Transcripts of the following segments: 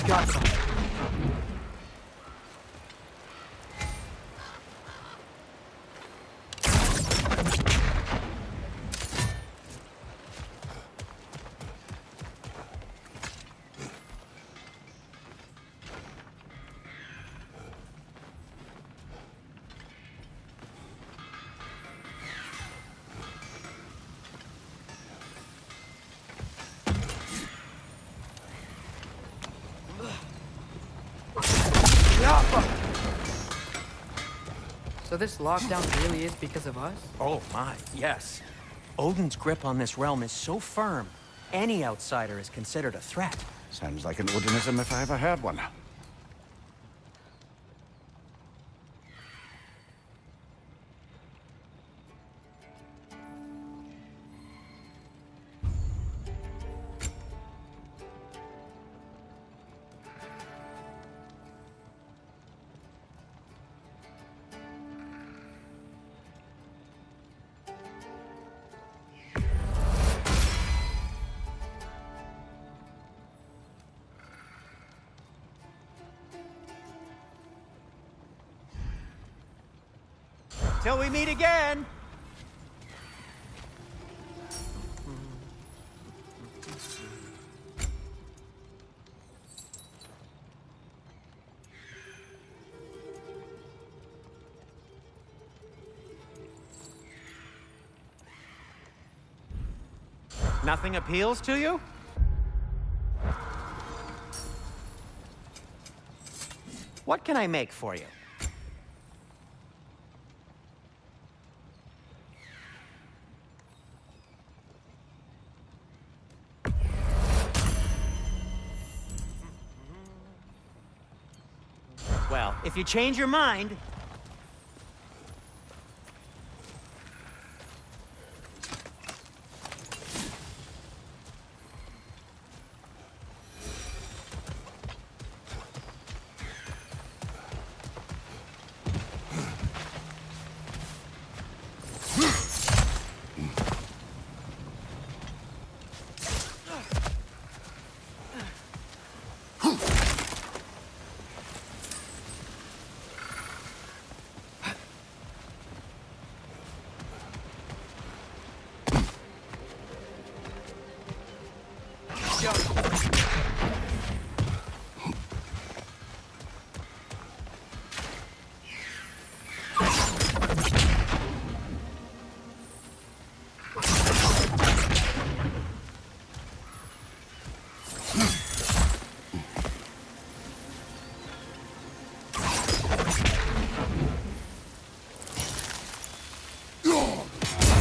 got some. So this lockdown really is because of us? Oh my, yes. Odin's grip on this realm is so firm, any outsider is considered a threat. Sounds like an Odinism if I ever heard one. Till we meet again! Nothing appeals to you? What can I make for you? Well, if you change your mind...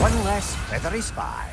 One less feathery spy.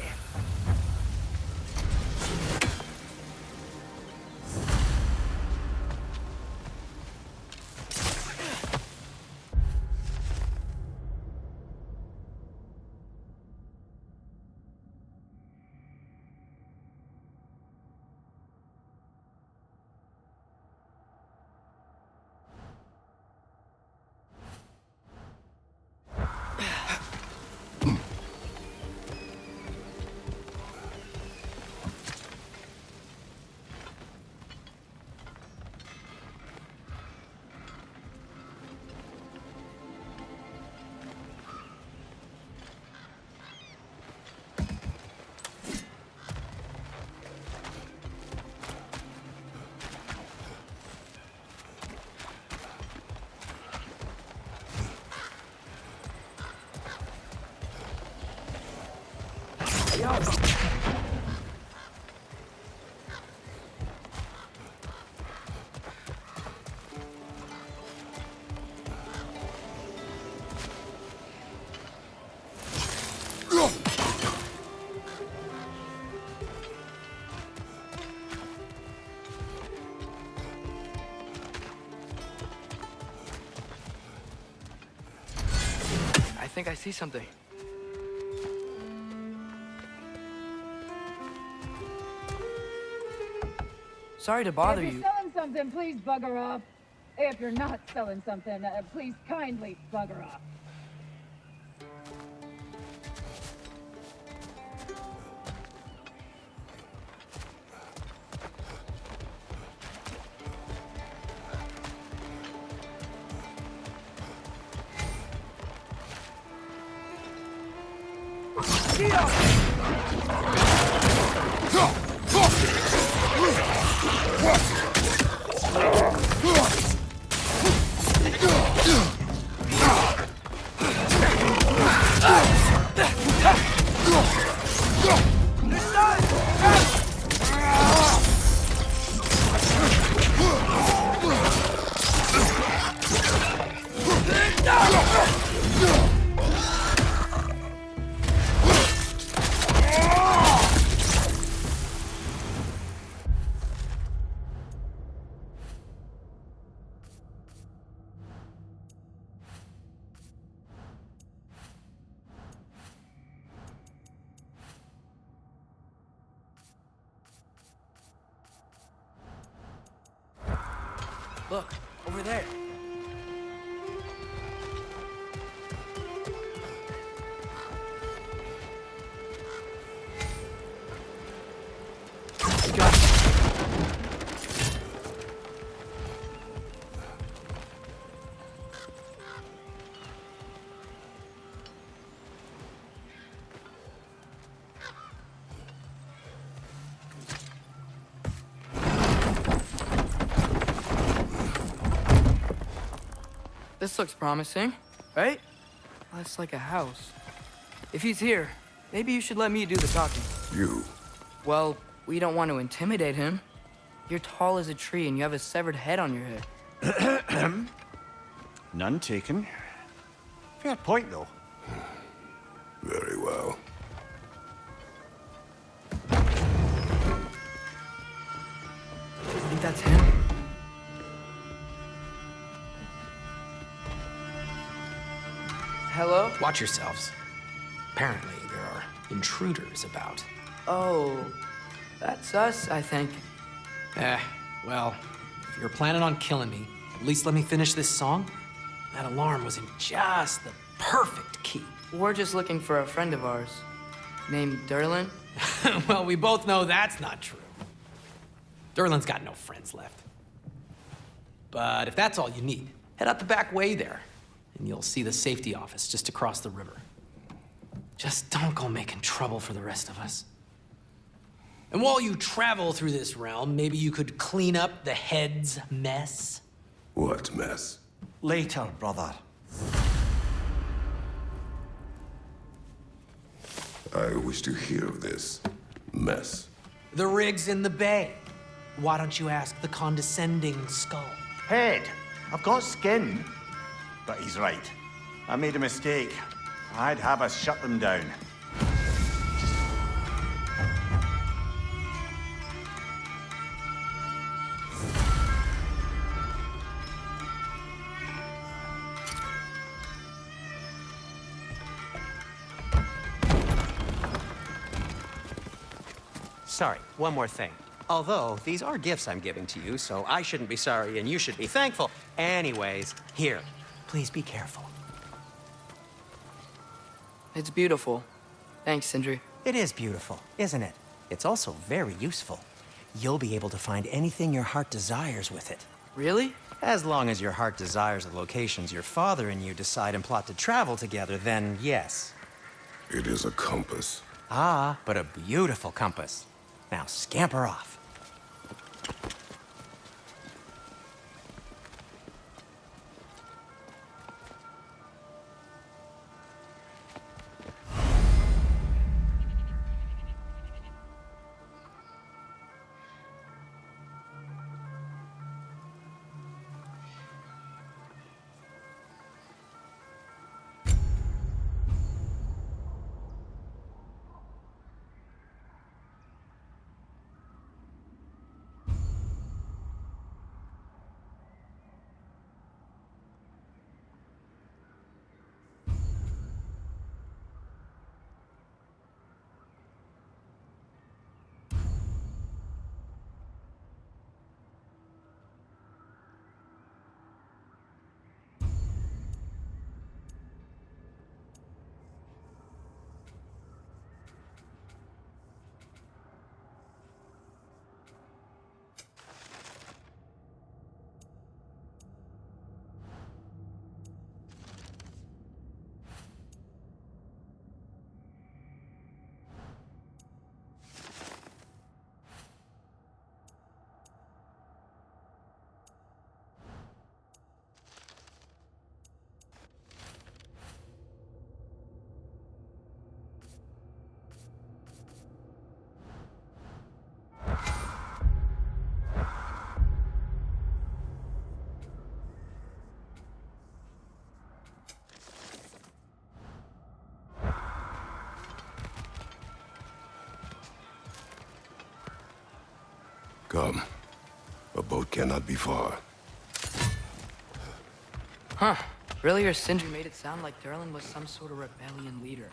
I think I see something. Sorry to bother If you. you're selling something, please bugger off. If you're not selling something, please kindly bugger off. Look, over there. Got it. This looks promising, right? That's like a house. If he's here, maybe you should let me do the talking. You. Well, we don't want to intimidate him. You're tall as a tree and you have a severed head on your head. None taken. Fair point, though. Very well. I think that's him. Hello? Watch yourselves. Apparently, there are intruders about. Oh, that's us, I think. Well, if you're planning on killing me, at least let me finish this song. That alarm was in just the perfect key. We're just looking for a friend of ours named Derlin. Well, we both know that's not true. Derlin's got no friends left. But if that's all you need, head out the back way there, and you'll see the safety office just across the river. Just don't go making trouble for the rest of us. And while you travel through this realm, maybe you could clean up the head's mess. What mess? Later, brother. I wish to hear of this mess. The rig's in the bay. Why don't you ask the condescending skull? Head, I've got skin. But he's right. I made a mistake. I'd have us shut them down. Sorry, one more thing. Although, these are gifts I'm giving to you, so I shouldn't be sorry and you should be thankful. Anyways, here, please be careful. It's beautiful. Thanks, Sindri. It is beautiful, isn't it? It's also very useful. You'll be able to find anything your heart desires with it. Really? As long as your heart desires the locations your father and you decide and plot to travel together, then yes. It is a compass. Ah, but a beautiful compass. Now scamper off. Come. A boat cannot be far. Huh. Earlier, Sindri made it sound like Durlin was some sort of rebellion leader.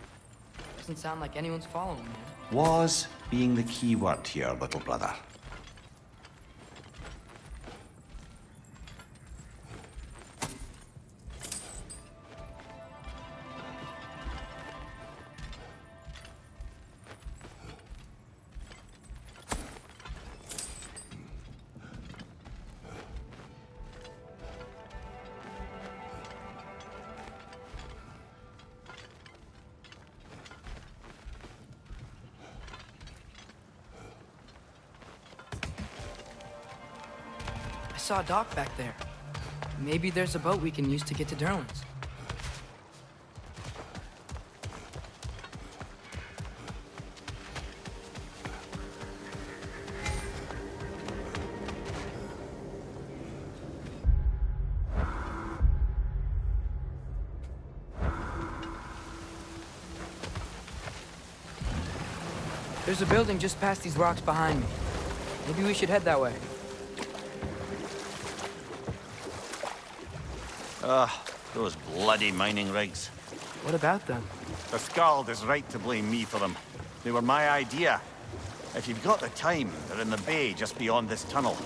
Doesn't sound like anyone's following him. Was being the key word here, little brother. I saw a dock back there. Maybe there's a boat we can use to get to Durlin's. There's a building just past these rocks behind me. Maybe we should head that way. Those bloody mining rigs. What about them? The Skald is right to blame me for them. They were my idea. If you've got the time, they're in the bay just beyond this tunnel.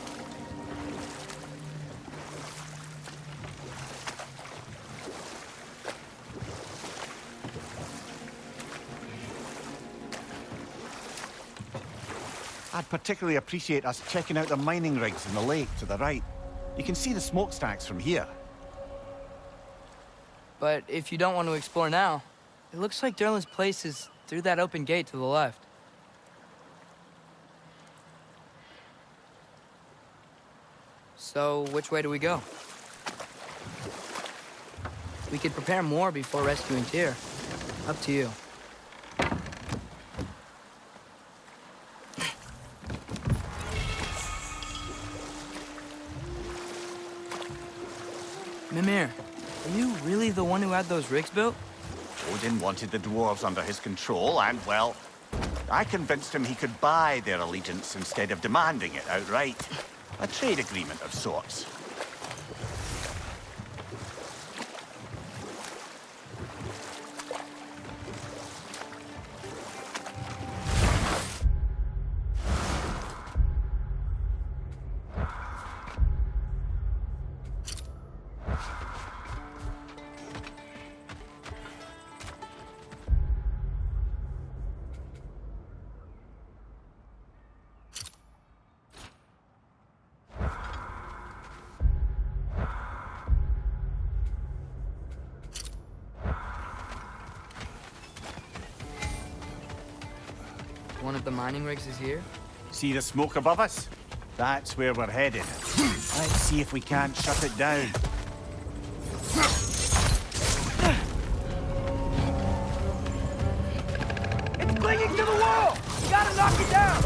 I'd particularly appreciate us checking out the mining rigs in the lake to the right. You can see the smokestacks from here. But if you don't want to explore now, it looks like Durlin's place is through that open gate to the left. So, which way do we go? We could prepare more before rescuing Tyr. Up to you. Mimir, are you really the one who had those rigs built? Odin wanted the dwarves under his control, and, well, I convinced him he could buy their allegiance instead of demanding it outright. A trade agreement of sorts. One of the mining rigs is here? See the smoke above us? That's where we're headed. Let's see if we can't shut it down. It's clinging to the wall! You gotta knock it down!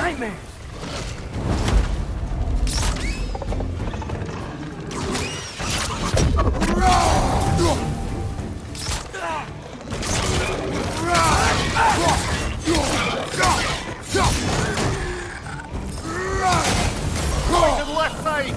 Nightmare! Going to the left side!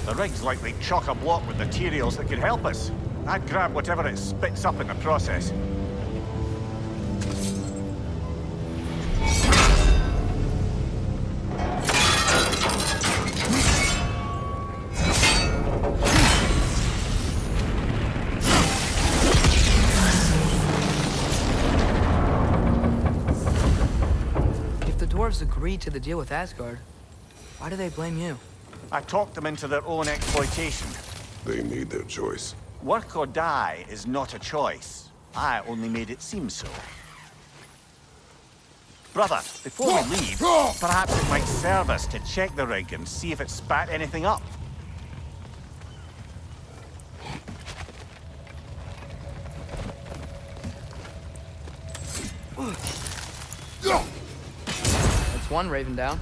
The rig's likely chock-a-block with materials that could help us. I'd grab whatever it spits up in the process. If the dwarves agreed to the deal with Asgard, why do they blame you? I talked them into their own exploitation. They made their choice. Work or die is not a choice. I only made it seem so. Brother, before we leave, perhaps it might serve us to check the rig and see if it spat anything up. That's one Raven down.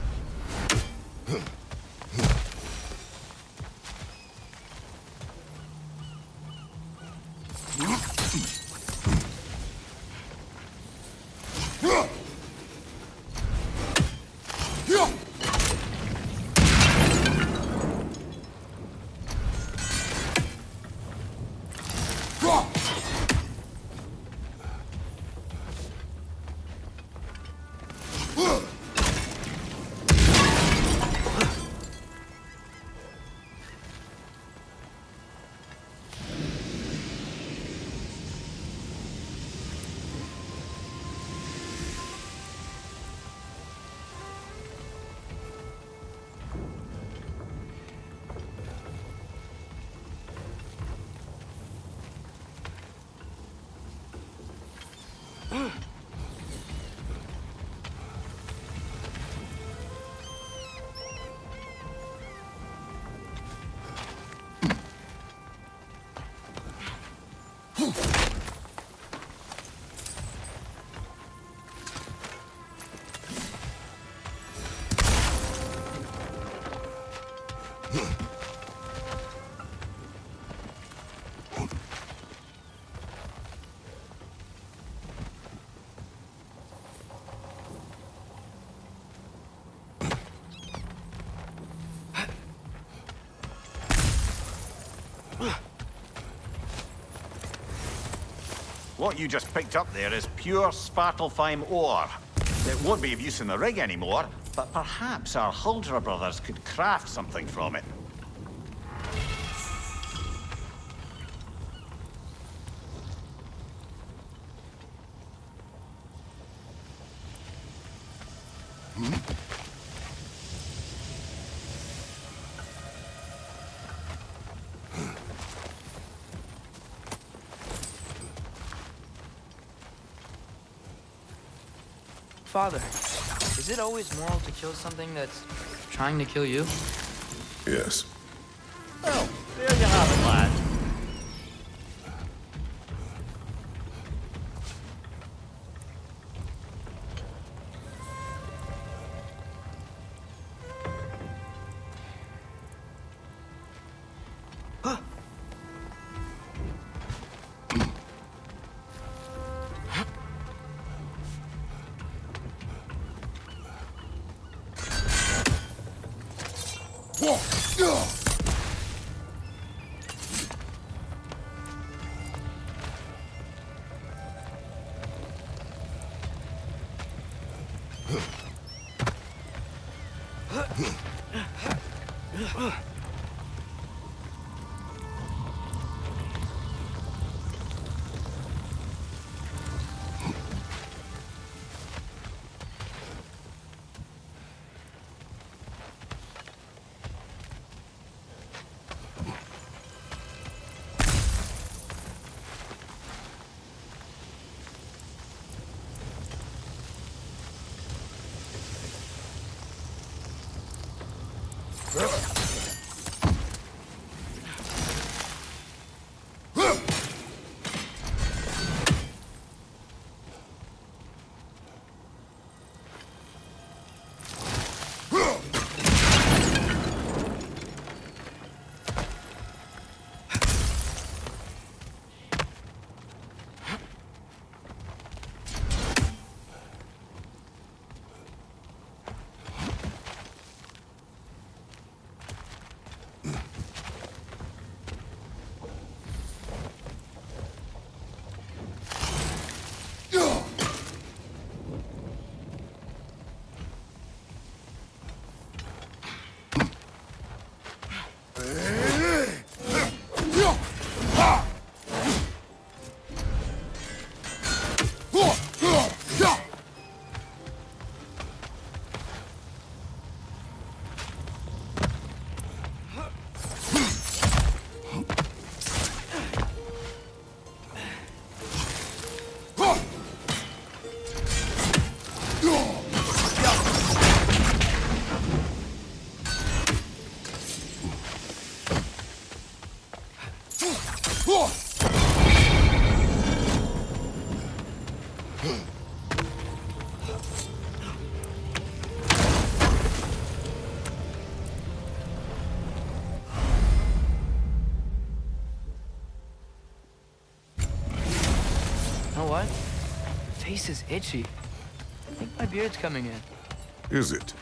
What you just picked up there is pure Svartalfheim ore. It won't be of use in the rig anymore, but perhaps our Huldra brothers could craft something from it. Father, is it always moral to kill something that's trying to kill you? Yes. Well, there you have it, lad. You know what? My face is itchy. I think my beard's coming in. Is it?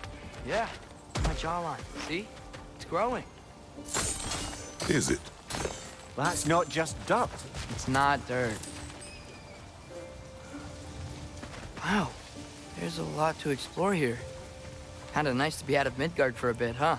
Yeah, my jawline. See? It's growing. Is it? That's not just dirt. It's not dirt. Wow, there's a lot to explore here. Kinda nice to be out of Midgard for a bit, huh?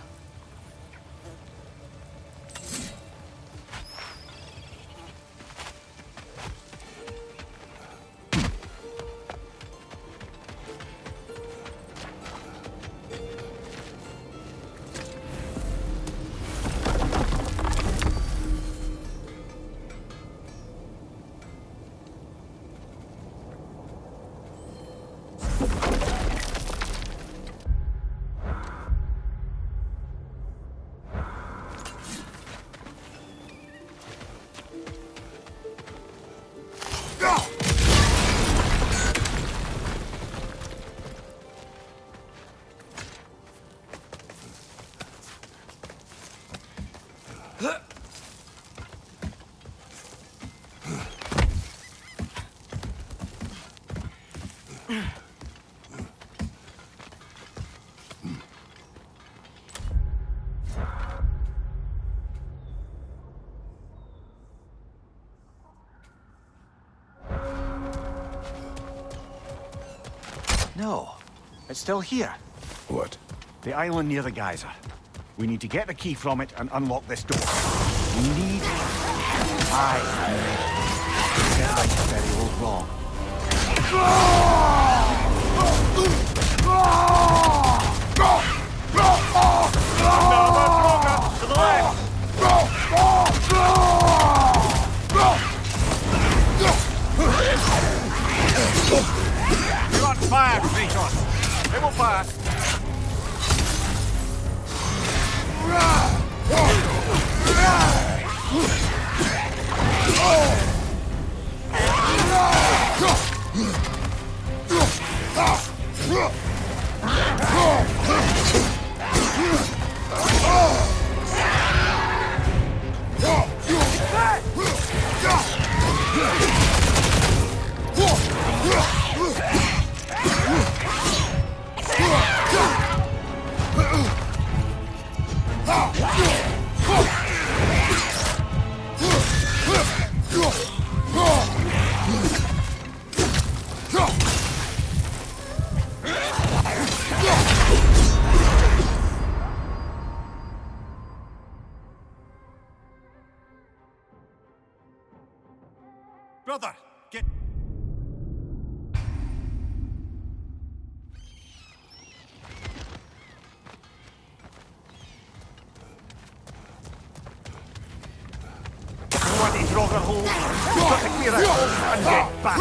No, it's still here. What? The island near the geyser. We need to get the key from it and unlock this door. We need... Get right to very old wrong. To the left! You're on fire, Kratos! They will pass! Brother, get... Bloody Draugr hole! We've got to clear it and get back!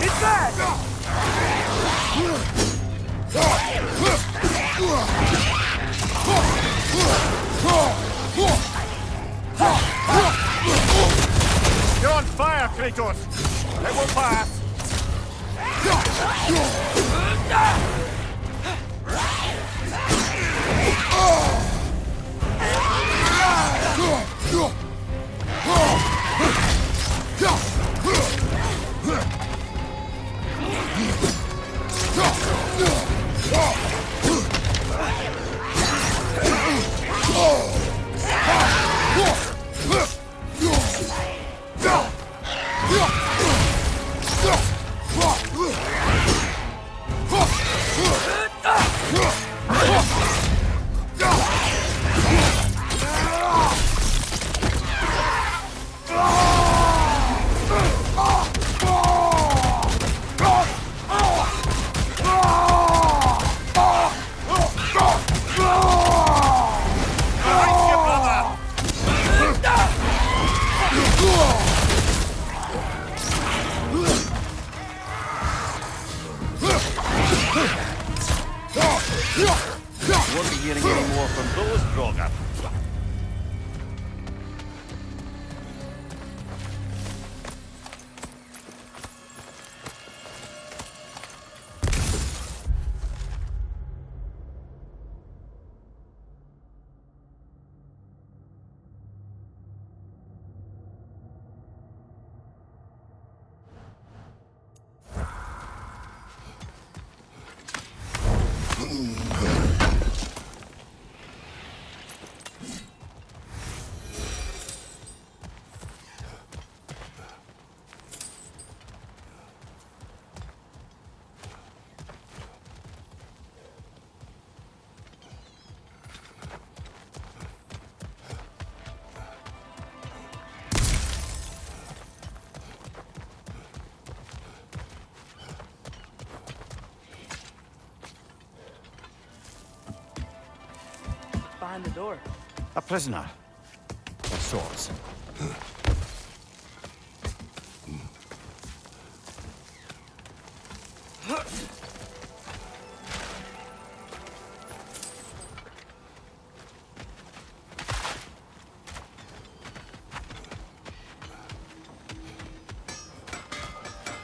It's back! You're on fire, Kratos! It will pass! Won't be hearing any more from those Draugr. Behind the door. A prisoner. Of sorts.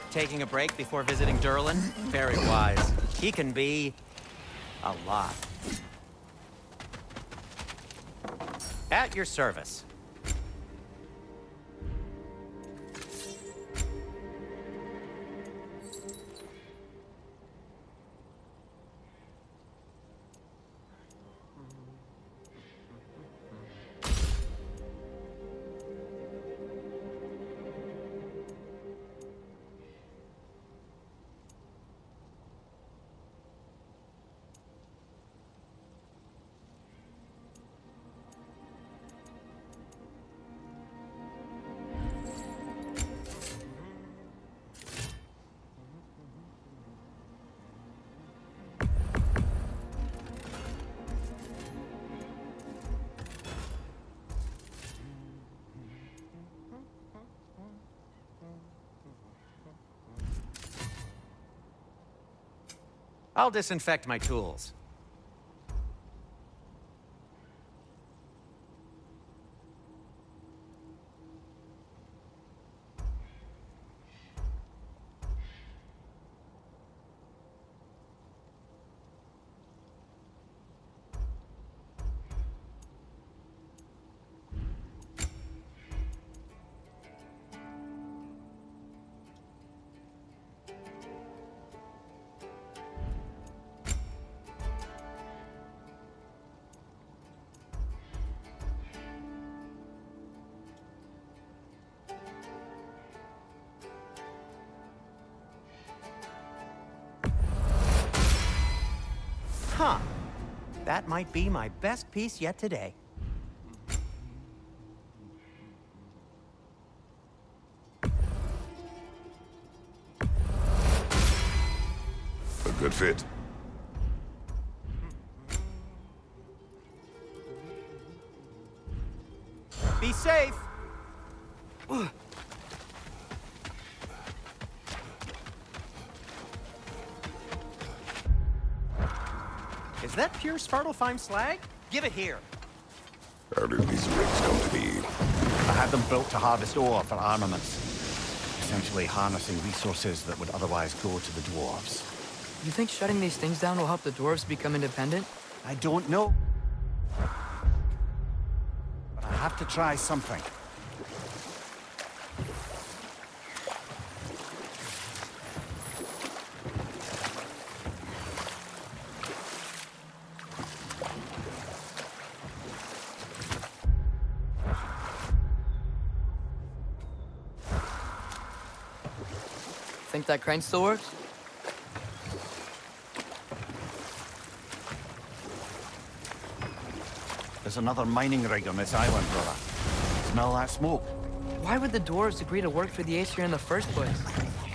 Taking a break before visiting Durlin? Very wise. He can be a lot. At your service. I'll disinfect my tools. Huh. That might be my best piece yet today. A good fit. Be safe! Is that pure Svartalfheim slag? Give it here. How did these rigs come to be? I had them built to harvest ore for armaments. Essentially harnessing resources that would otherwise go to the dwarves. You think shutting these things down will help the dwarves become independent? I don't know. But I have to try something. Think that crane still works? There's another mining rig on this island, brother. Smell that smoke? Why would the dwarves agree to work for the Aesir in the first place?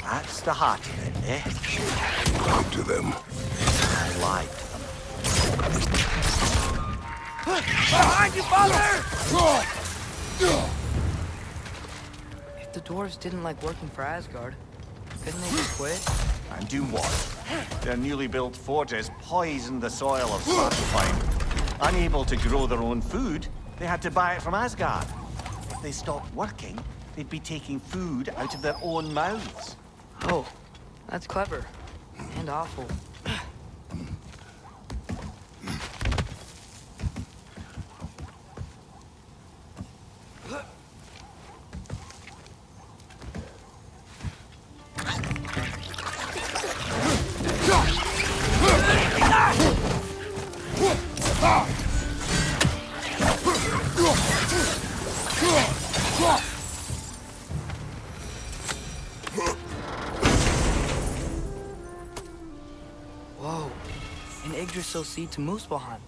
That's the heart of it, eh? Lied to them. I lied to them. Behind you, father! If the dwarves didn't like working for Asgard, couldn't they just quit? And do what? Their newly built forges poisoned the soil of Svartalfheim. Unable to grow their own food, they had to buy it from Asgard. If they stopped working, they'd be taking food out of their own mouths. Oh, that's clever. And awful. Whoa, an Yggdrasil seed to Muspelheim.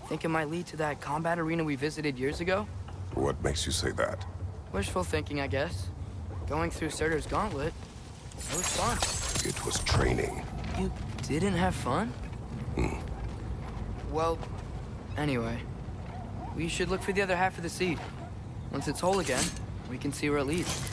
Think it might lead to that combat arena we visited years ago? What makes you say that? Wishful thinking, I guess. Going through Surtur's gauntlet, it was fun. It was training. You didn't have fun? Well, anyway, we should look for the other half of the seed. Once it's whole again, we can see where it leads.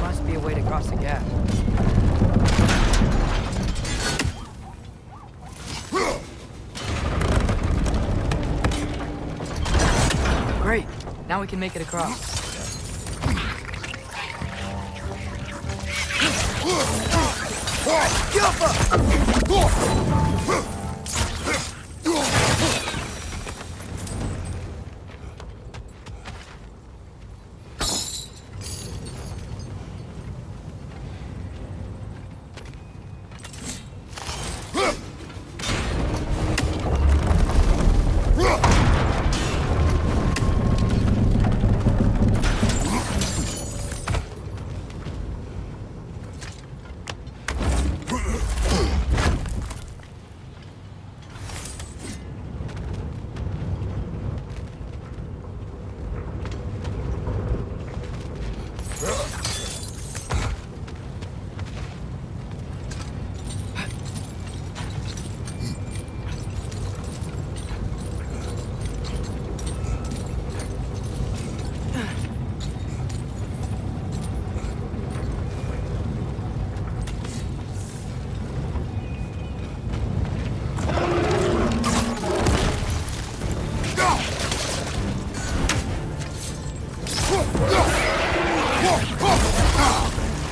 Must be a way to cross the gap. Great. Now we can make it across.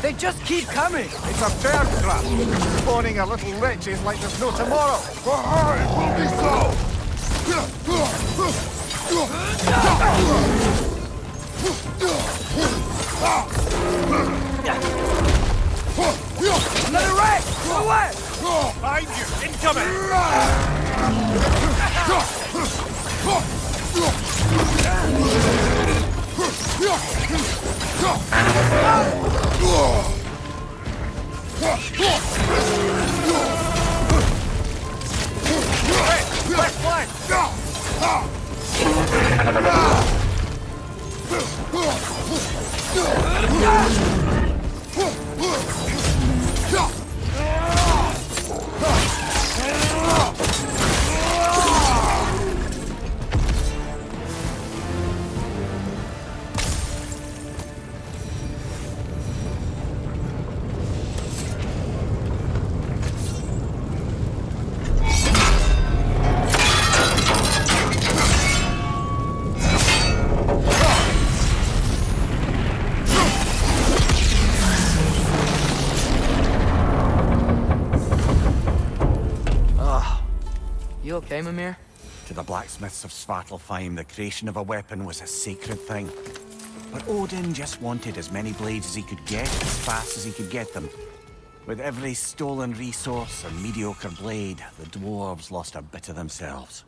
They just keep coming! It's a bear trap! Spawning a little witches like there's no tomorrow! It will be so! Another ray! Go away! Behind you! Incoming! You okay, Mimir? To the blacksmiths of Svartalfheim, the creation of a weapon was a sacred thing. But Odin just wanted as many blades as he could get, as fast as he could get them. With every stolen resource and mediocre blade, the dwarves lost a bit of themselves.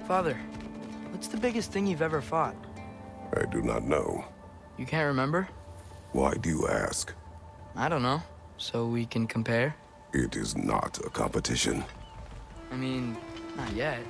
Father, what's the biggest thing you've ever fought? I do not know. You can't remember? Why do you ask? I don't know. So we can compare? It is not a competition. I mean, not yet.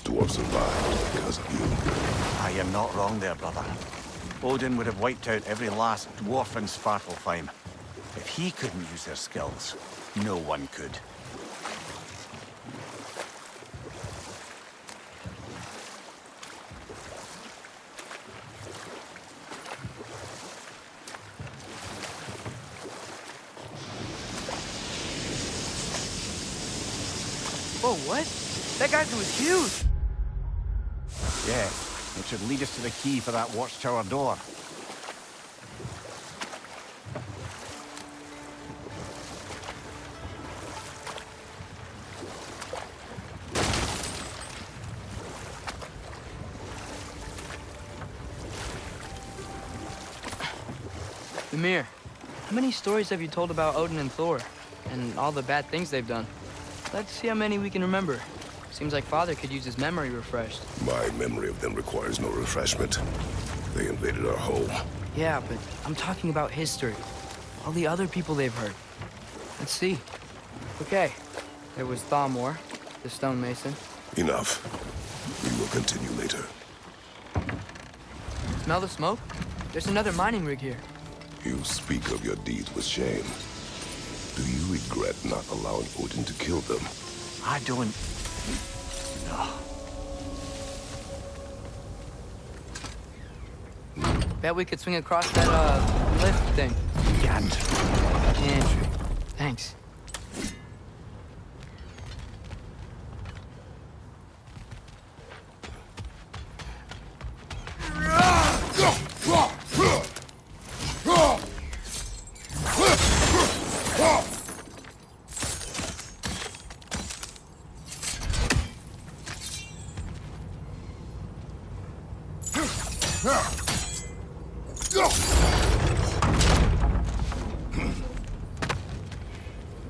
Dwarf survived because of you. I am not wrong there, brother. Odin would have wiped out every last dwarf in Svartalfheim. If he couldn't use their skills, no one could. Whoa, what? That geyser was huge! Yeah, it should lead us to the key for that watchtower door. Ymir, how many stories have you told about Odin and Thor? And all the bad things they've done? Let's see how many we can remember. Seems like Father could use his memory refreshed. My memory of them requires no refreshment. They invaded our home. Yeah, but I'm talking about history. All the other people they've hurt. Let's see. Okay, there was Thamor, the stonemason. Enough. We will continue later. Smell the smoke? There's another mining rig here. You speak of your deeds with shame. Do you regret not allowing Odin to kill them? I don't... No. Bet we could swing across that, lift thing. Can't. Can't. Thanks.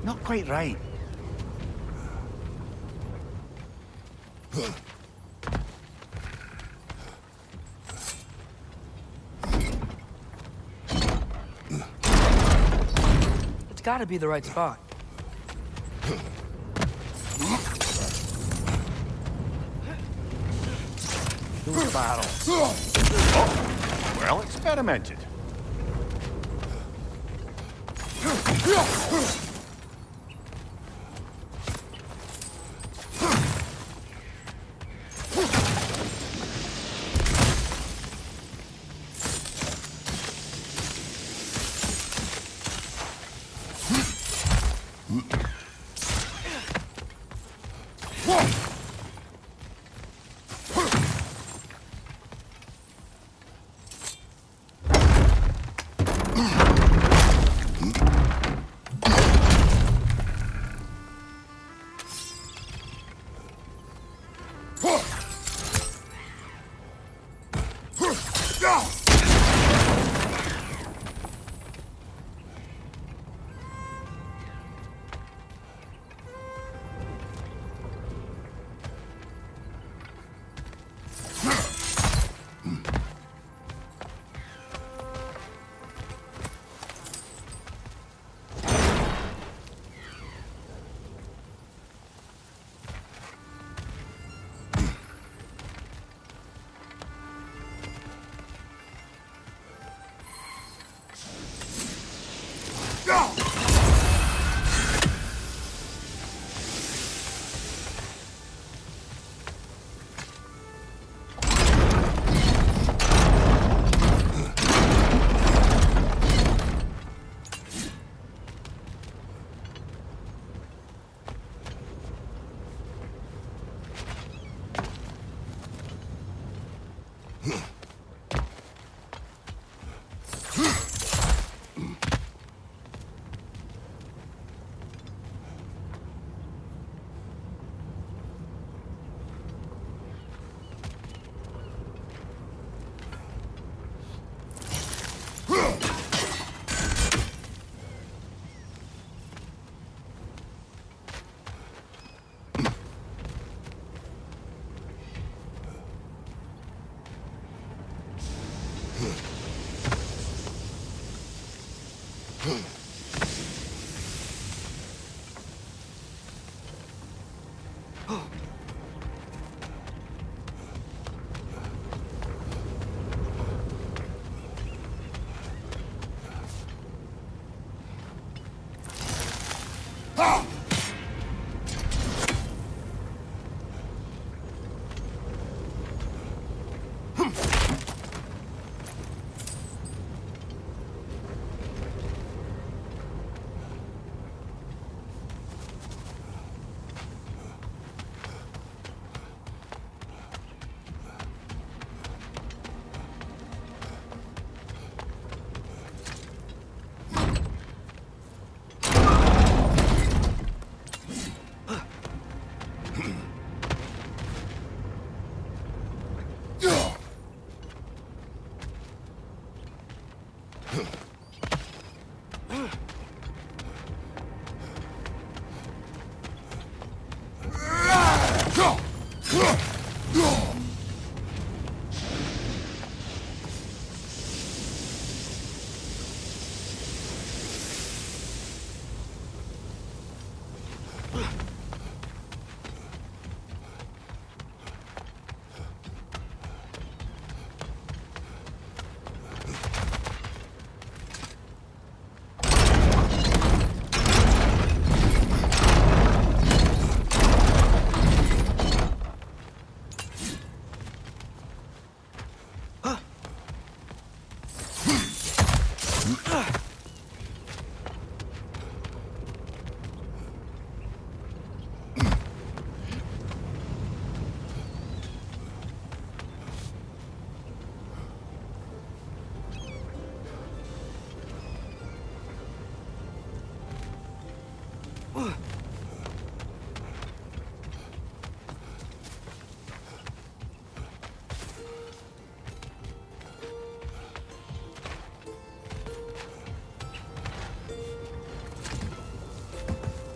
Not quite right. It's gotta be the right spot. Two barrels. Oh, well experimented.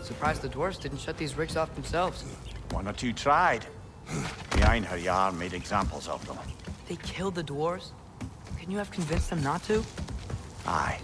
Surprised the dwarves didn't shut these rigs off themselves. One or two tried. Behind her yarn made examples of them. They killed the dwarves? Couldn't you have convinced them not to? Aye.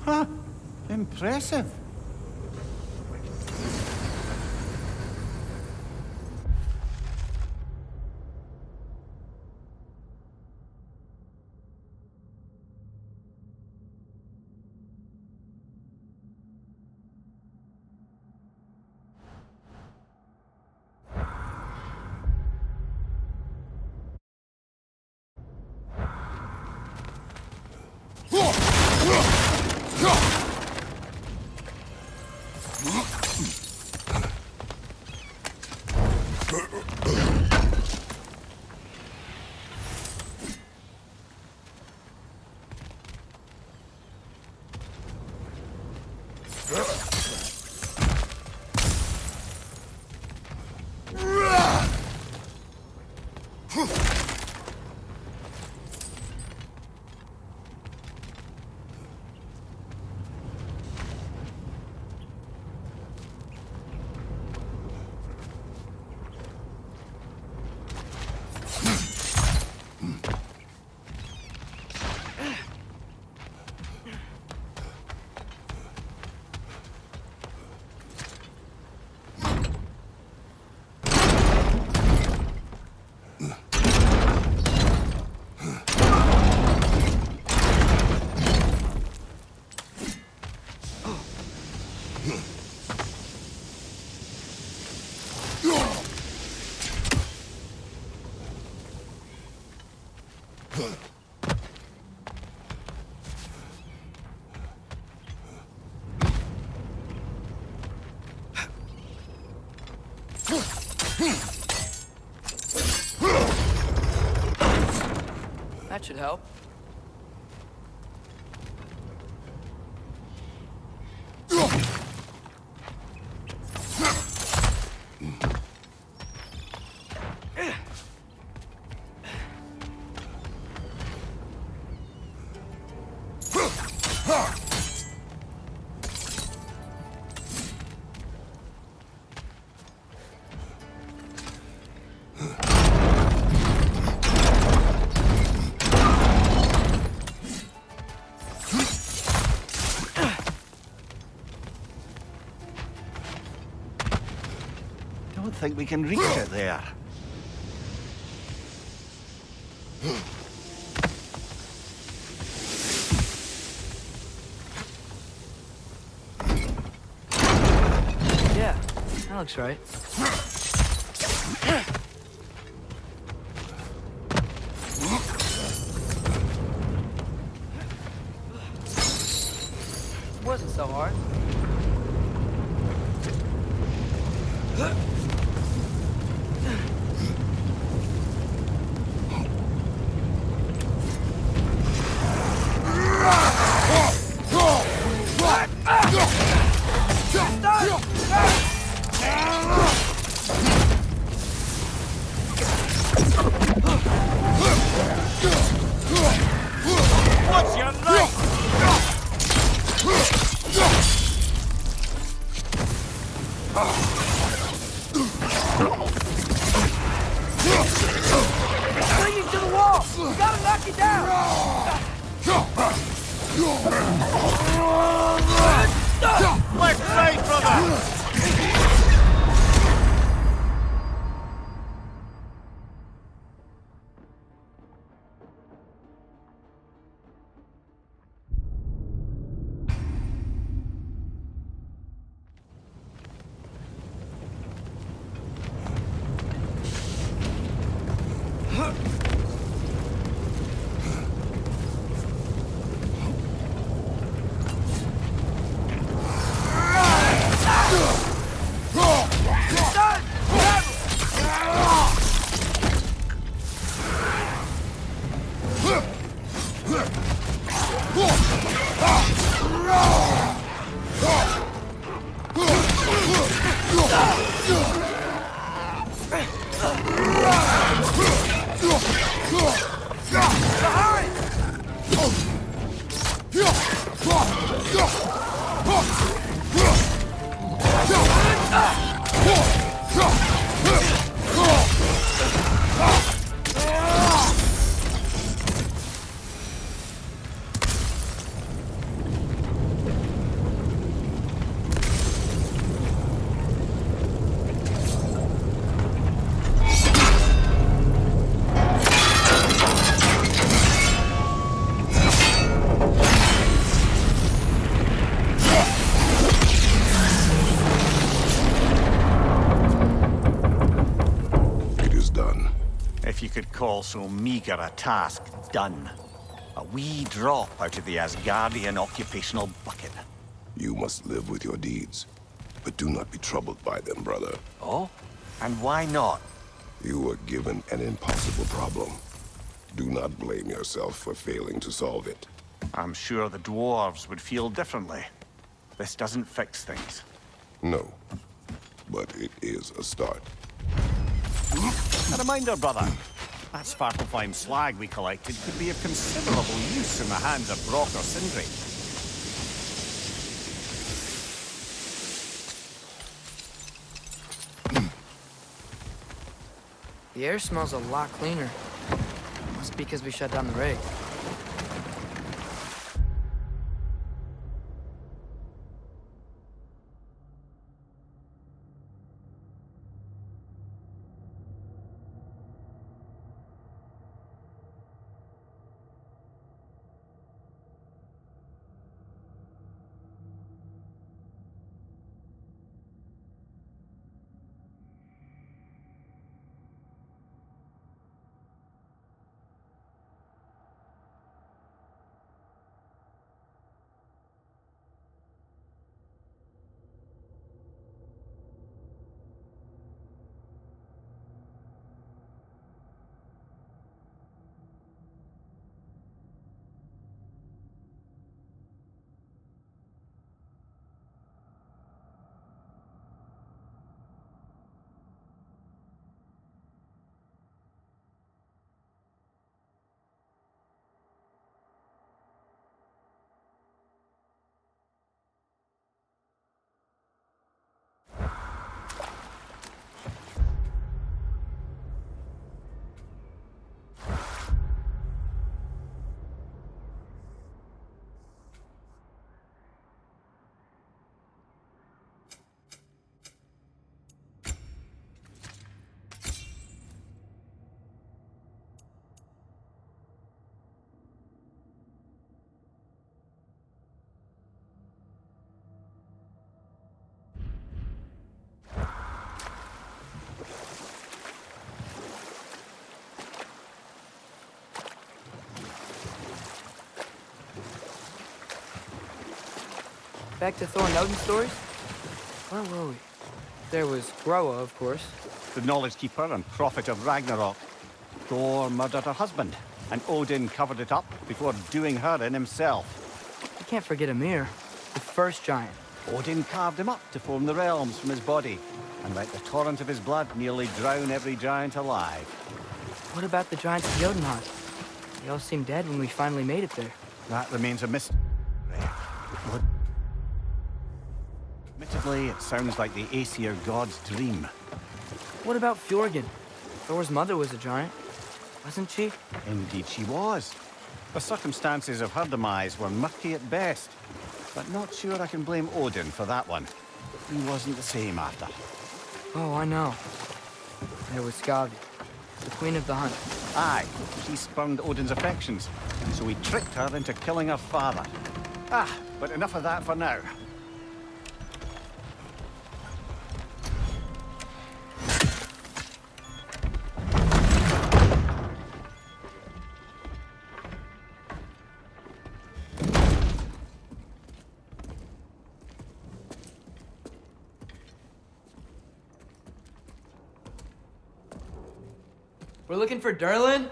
Huh. Impressive. That should help. Don't think we can reach it there. Yeah, that looks right. Wasn't so hard. What's your name? Bring him to the wall! We gotta knock it down! Left side, brother! If you could call so meager a task done. A wee drop out of the Asgardian occupational bucket. You must live with your deeds, but do not be troubled by them, brother. Oh? And why not? You were given an impossible problem. Do not blame yourself for failing to solve it. I'm sure the dwarves would feel differently. This doesn't fix things. No, but it is a start. A reminder, brother. That Svartalfheim slag we collected could be of considerable use in the hands of Brock or Sindri. The air smells a lot cleaner. Must be because we shut down the rig. Back to Thor and Odin stories? Where were we? There was Groa, of course. The Knowledge Keeper and Prophet of Ragnarok. Thor murdered her husband, and Odin covered it up before doing her in himself. You can't forget Ymir, the first giant. Odin carved him up to form the realms from his body, and let the torrent of his blood nearly drown every giant alive. What about the giants of Jotunheim? They all seemed dead when we finally made it there. That remains a mystery. Admittedly, it sounds like the Aesir god's dream. What about Fjorgyn? Thor's mother was a giant, wasn't she? Indeed she was. The circumstances of her demise were murky at best, but not sure I can blame Odin for that one. He wasn't the same after. Oh, I know. There was Skavi, the queen of the hunt. Aye, she spurned Odin's affections, so he tricked her into killing her father. But enough of that for now. We're looking for Durlin?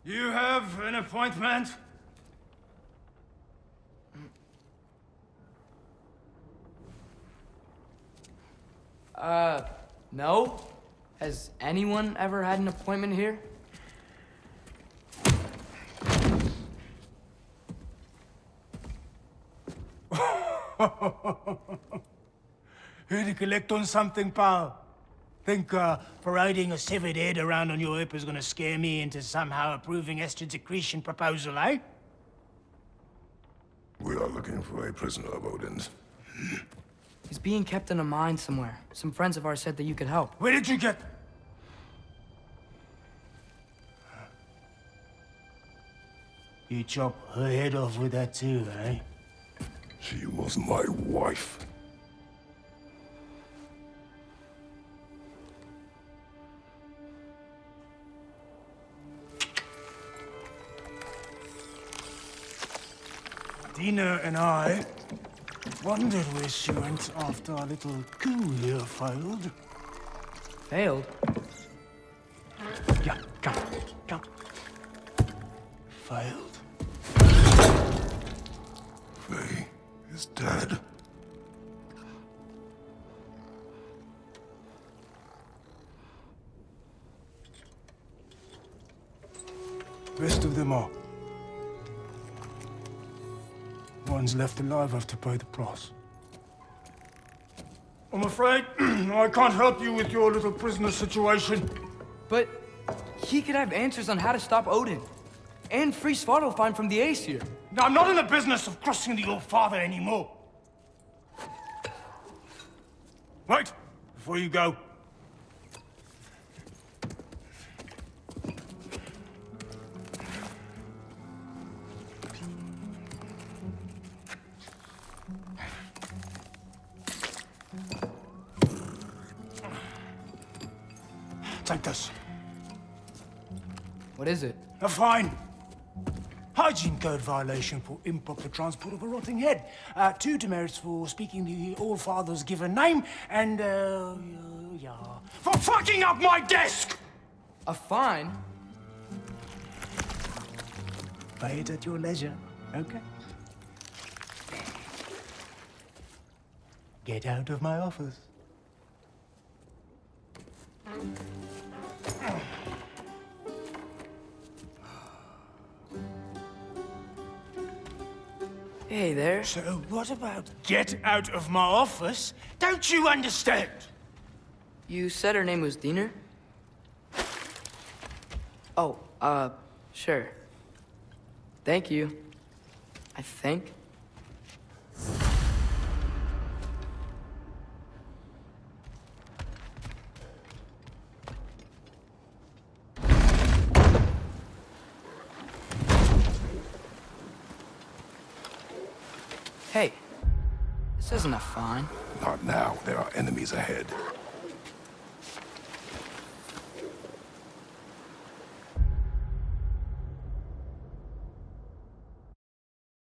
You have an appointment? No. Has anyone ever had an appointment here? Here to collect on something, pal? Think parading a severed head around on your hip is gonna scare me into somehow approving Estrid's accretion proposal, eh? We are looking for a prisoner of Odin's. He's being kept in a mine somewhere. Some friends of ours said that you could help. Where did you get... You chop her head off with that too, eh? She was my wife. Dina and I wondered where she went after our little coup here failed. Failed? Yeah, come. Failed. Faye is dead. Rest of them are. Ones left alive have to pay the price. I'm afraid I can't help you with your little prisoner situation. But he could have answers on how to stop Odin. And free Svartalfheim from the Aesir. Now, I'm not in the business of crossing the old father anymore. Wait, before you go. Take this. What is it? A fine. Hygiene code violation for improper transport of a rotting head. 2 demerits for speaking the All-Father's given name, and, yeah. For fucking up my desk! A fine? Pay it at your leisure, okay? Get out of my office. Hey there. So what about get out of my office? Don't you understand? You said her name was Diener? Oh, sure. Thank you. I think. Hey, this isn't a fine. Not now. There are enemies ahead.